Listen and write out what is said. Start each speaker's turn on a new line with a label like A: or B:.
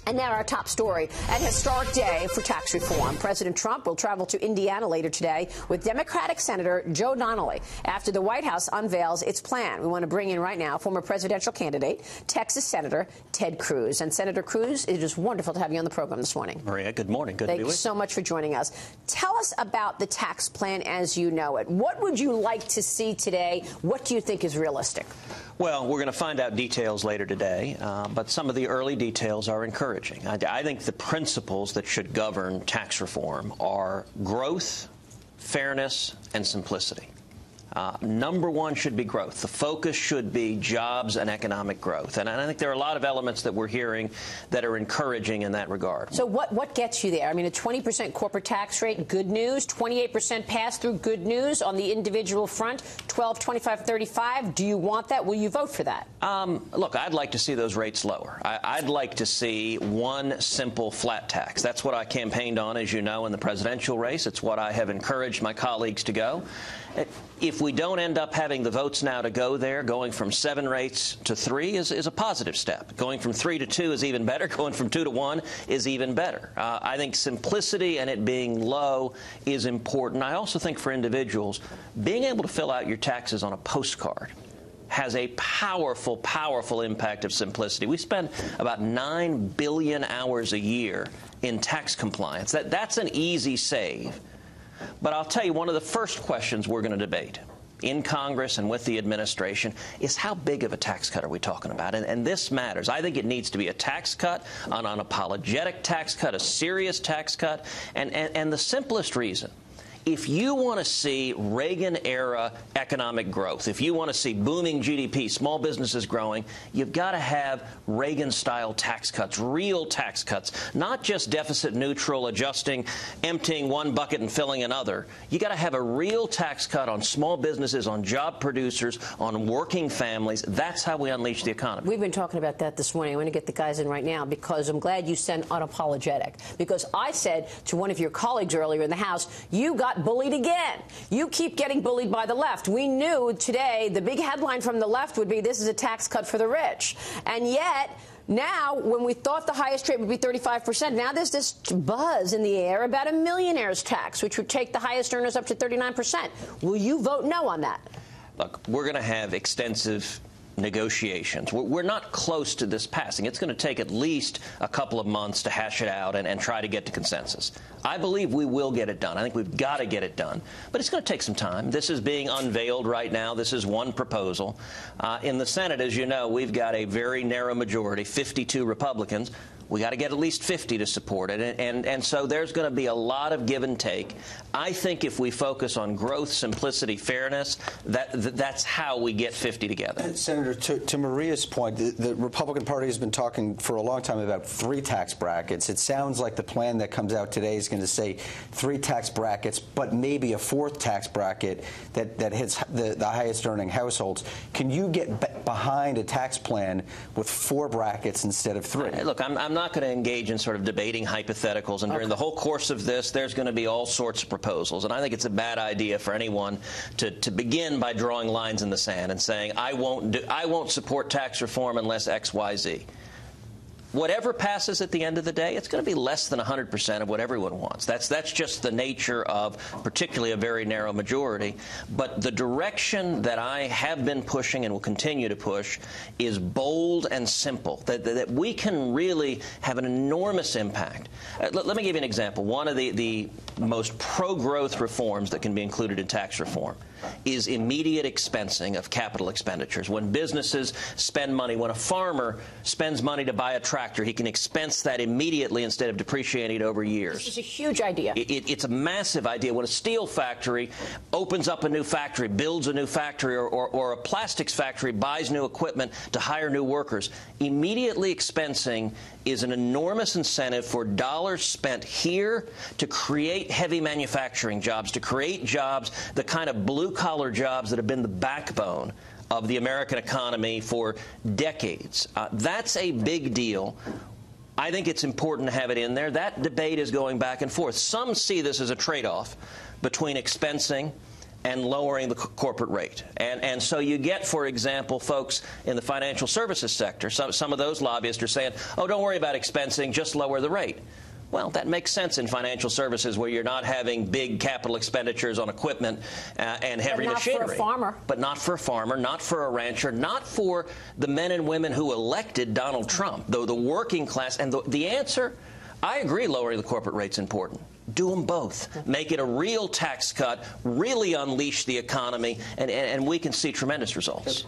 A: And now our top story, an historic day for tax reform. President Trump will travel to Indiana later today with Democratic Senator Joe Donnelly after the White House unveils its plan. We want to bring in right now former presidential candidate, Texas Senator Ted Cruz. And Senator Cruz, it is wonderful to have you on the program this morning.
B: Maria, good morning. Good to be with you.
A: Thanks so much for joining us. Tell us about the tax plan as you know it. What would you like to see today? What do you think is realistic?
B: Well, we're going to find out details later today, but some of the early details are encouraging. I think the principles that should govern tax reform are growth, fairness, and simplicity. Number one should be growth. The focus should be jobs and economic growth. And I think there are a lot of elements that we're hearing that are encouraging in that regard.
A: So what gets you there? I mean, a 20% corporate tax rate, good news. 28% pass-through, good news. On the individual front, 12, 25, 35. Do you want that? Will you vote for that?
B: Look, I'd like to see those rates lower. I'd like to see one simple flat tax. That's what I campaigned on, as you know, in the presidential race. It's what I have encouraged my colleagues to go. If we don't end up having the votes now to go there, going from 7 rates to 3 is a positive step. Going from 3 to 2 is even better. Going from 2 to 1 is even better. I think simplicity and it being low is important. I also think for individuals, being able to fill out your taxes on a postcard has a powerful, powerful impact of simplicity. We spend about 9 billion hours a year in tax compliance. That's an easy save. But I'll tell you, one of the first questions we're going to debate in Congress and with the administration is how big of a tax cut are we talking about? And this matters. I think it needs to be a tax cut, an unapologetic tax cut, a serious tax cut. And the simplest reason, if you want to see Reagan-era economic growth, if you want to see booming GDP, small businesses growing, you've got to have Reagan-style tax cuts, real tax cuts, not just deficit neutral, adjusting, emptying one bucket and filling another. You got to have a real tax cut on small businesses, on job producers, on working families. That's how we unleash the economy.
A: We've been talking about that this morning. I'm going to get the guys in right now because I'm glad you said unapologetic. Because I said to one of your colleagues earlier in the House, you got bullied again. You keep getting bullied by the left. We knew today the big headline from the left would be this is a tax cut for the rich. And yet, now, when we thought the highest rate would be 35%, now there's this buzz in the air about a millionaire's tax, which would take the highest earners up to 39%. Will you vote no on that?
B: Look, we're going to have extensive negotiations. We're not close to this passing. It's going to take at least a couple of months to hash it out and try to get to consensus. I believe we will get it done. I think we've got to get it done. But it's going to take some time. This is being unveiled right now. This is one proposal. In the Senate, as you know, we've got a very narrow majority, 52 Republicans. We got to get at least 50 to support it. And so there's going to be a lot of give and take. I think if we focus on growth, simplicity, fairness, that's how we get 50 together.
C: And Senator, to Maria's point, the Republican Party has been talking for a long time about 3 tax brackets. It sounds like the plan that comes out today is going to say 3 tax brackets, but maybe a 4th tax bracket that hits the highest earning households. Can you get behind a tax plan with 4 brackets instead of 3?
B: Look, I'm not going to engage in sort of debating hypotheticals, and during the whole course of this, there's going to be all sorts of proposals, and I think it's a bad idea for anyone to begin by drawing lines in the sand and saying, I won't support tax reform unless X, Y, Z. Whatever passes at the end of the day, it's going to be less than 100% of what everyone wants. That's just the nature of particularly a very narrow majority. But the direction that I have been pushing and will continue to push is bold and simple, that we can really have an enormous impact. Let me give you an example. One of the most pro-growth reforms that can be included in tax reform is immediate expensing of capital expenditures. When businesses spend money, when a farmer spends money to buy a tractor, he can expense that immediately instead of depreciating it over years.
A: This is a huge idea.
B: It's a massive idea. When a steel factory opens up a new factory, builds a new factory, or a plastics factory buys new equipment to hire new workers, immediately expensing is an enormous incentive for dollars spent here to create heavy manufacturing jobs, to create jobs, the kind of blue-collar jobs that have been the backbone of the American economy for decades. That's a big deal. I think it's important to have it in there. That debate is going back and forth. Some see this as a trade-off between expensing and lowering the corporate rate. And so you get, for example, folks in the financial services sector, some of those lobbyists are saying, oh, don't worry about expensing, just lower the rate. Well, that makes sense in financial services where you're not having big capital expenditures on equipment and heavy machinery.
A: But not for a farmer.
B: But not for a farmer, not for a rancher, not for the men and women who elected Donald Trump, though the working class. And the answer, I agree lowering the corporate rate's important. Do them both. Make it a real tax cut, really unleash the economy, and we can see tremendous results.